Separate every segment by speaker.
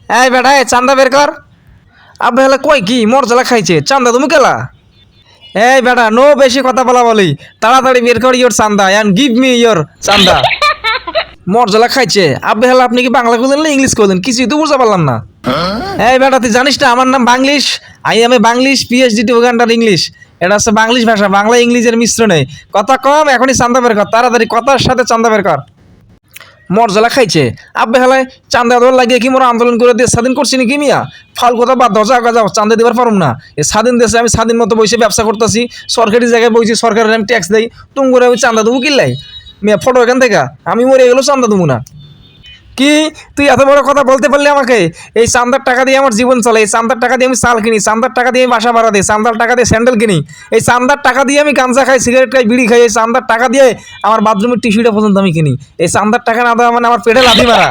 Speaker 1: এই বেটা চান্দা বের কর। আবে হেলা কই কি মোর জ্বালা খাইছে চান্দা তুমি কেলা? এই বেটা নো বেশি কথা বলা বলি, তাড়াতাড়ি বের কর ইয়োর চান্দা অ্যান্ড গিভ মি ইয়োর চান্দা। মোর জ্বালা খাইছে। আবে হেলা আপনি কি বাংলা কইলেন না ইংলিশ কইলেন? কিছুই তো বুঝতে পারলাম না। এই বেটা তুই জানিস না আমার নাম Banglish, I am a Banglish PhD to উগান্ডার ইংলিশ। এটা হচ্ছে বাংলিশ ভাষা, বাংলা ইংলিশের মিশ্রণে। কথা কম, এখনই চান্দা বের কর তাড়াতাড়ি, কথার সাথে চান্দা বের কর। মরজলা খাইছে। আব্বে হেলায় চান্দা দেওয়ার লাগিয়ে কি মোরা আন্দোলন করে দিয়ে স্বাধীন করছি নাকি মিয়া? ফাল কথা বাদ দাও, যাও যাও, চান্দা দেবার পারুম না। এই স্বাধীন দেশে আমি স্বাধীন মতো বসে ব্যবসা করতেছি, সরকারি জায়গায় বসে সরকারের আমি ট্যাক্স দেই, তুমি করে আমি চান্দা দেবো কিল্লাই? মিয়া ফটো এখান থেকে, আমি মরে গেলেও চান্দা দেবো না। কি তুই এত বড় কথা বলতে পারলি আমাকে? এই চান্দার টাকা দিয়ে আমার জীবন চলে, এই চান্দার টাকা দিয়ে আমি চাল কিনি, চান্দার টাকা দিয়ে আমি বাসা ভাড়া দিই, চান্দার টাকা দিয়ে স্যান্ডেল কিনি, এই চান্দার টাকা দিয়ে আমি গাঁজা খাই, সিগারেট খাই, বিড়ি খাই, এই চান্দার টাকা দিয়ে আমার বাথরুমের টিস্যুটা পর্যন্ত আমি কিনি। এই চান্দার টাকা না দেওয়া মানে আমার পেটে লাথি মারা।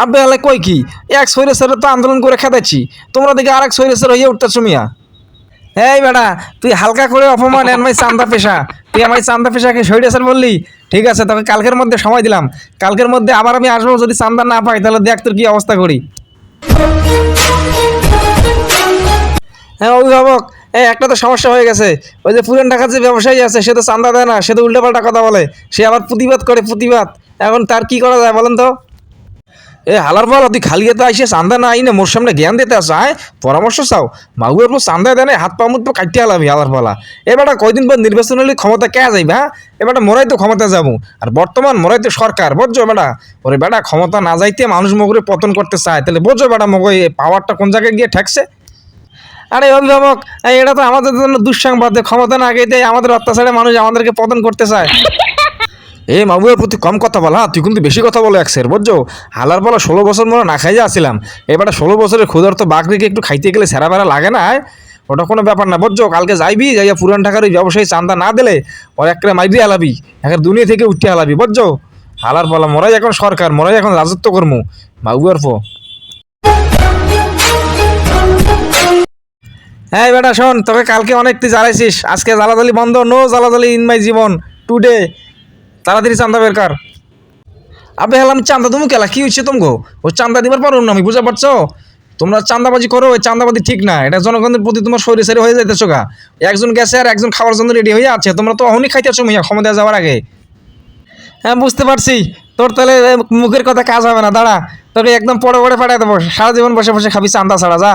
Speaker 1: আব্বে আলে কই কি এক সৈরেশ্বরে তো আন্দোলন করে খেদাচ্ছি, তোমরা দেখে আরেক সৈরেশ্বর হয়ে উঠতেছো মিয়া। এই বেটা তুই হালকা করে অপমান এনমাই চান্দা পেশা, তুই আমার চান্দা পেশাকে সৈরেশ্বর বললি? ঠিক আছে, তোকে কালকের মধ্যে সময় দিলাম, কালকের মধ্যে আবার আমি আসবো, যদি চান্দা না পাই তাহলে দেখ তোর কি অবস্থা করি। হ্যাঁ অভিভাবক, এই একটা তো সমস্যা হয়ে গেছে। ওই যে পুরান ঢাকার যে ব্যবসায়ী আছে সে তো চান্দা দেয় না, সে তো উল্টোপাল্টা কথা বলে, সে আবার প্রতিবাদ করে প্রতিবাদ। এখন তার কি করা যায় বলেন তো? এ হালার বল, তুই খালি হাতে আইসে চান্দা না আইনে মোর সামনে জ্ঞান দিতে আসা, হ্যাঁ পরামর্শ চাও? মাগুয়ের পর চান্দা দেয় না, হাত পা মুখ তো কাটতে আলাবি হালার বলা। এবারটা কয়দিন পর নির্বাচন হলে ক্ষমতা কে যাইবে? হ্যাঁ এবারটা মোরাই তো ক্ষমতা যাবো, আর বর্তমান মোরাই তো সরকার, বুঝছো বেটা? ওরে বেটা ক্ষমতা না যাইতে মানুষ মগরে পতন করতে চায়, তাহলে বোঝো বেটা মগই পাওয়ারটা কোন জায়গায় গিয়ে ঠেকছে। আরে অভিভাবক, এটা তো আমাদের জন্য দুঃসংবাদ, ক্ষমতা না গেতে আমাদের অত্যাচারে মানুষ আমাদেরকে পতন করতে চায়। এ মামুয়ের প্রতি কম কথা বল, হ্যাঁ তুই কিন্তু বেশি কথা বলে একসের, বুঝছো? হালার বলা 16 বছর মনে না খাই আসছিলাম, এবারে 16 বছরের ক্ষুধার্ত বাঘরিকে একটু খাইতে গেলে সেরা বেড়া লাগে না? ওটা কোনো ব্যাপার না, বুঝছো? কালকে যাইবি, যাইয়া পুরান ঢাকার ওই ব্যবসায়ী চান্দা না দিলে ওর একটা মাইরি হালাবি, এখন দুনিয়া থেকে উঠতে হালাবি, বুঝছো? হালার বলা মোরাই এখন সরকার, মোরাই এখন রাজত্ব করমু মাগুয়ার ফো। হ্যাঁ বেটা শোন, তোকে কালকে অনেক তুই জ্বালাইছিস, আজকে জ্বালাজালি বন্ধ, নো জ্বালাজালি ইন মাই জীবন টুডে। তাড়াতাড়ি চান্দা বের কর। আবে হেলাম চান্দা তুমি কেলা কি হচ্ছে তুমি? ও চান্দা দিবার পারো না আমি, বুঝতে পারছো? তোমরা চান্দাবাজি করো, ওই চান্দাবাজি ঠিক না, এটা জনগণের প্রতি তোমার শরীর সারি হয়ে যাইতেছো গা। একজন গেছে আর একজন খাওয়ার জন্য রেডি হয়ে আছে, তোমরা তো অহনি খাইতেছো মিয়া ক্ষমতা যাওয়ার আগে। হ্যাঁ বুঝতে পারছি, তোর তাহলে মুখের কথা কাজ হবে না, দাঁড়া তোকে একদম পড়ে পড়ে পাঠাই দেবো, সারা জীবন বসে বসে খাবি চান্দা ছাড়া, যা।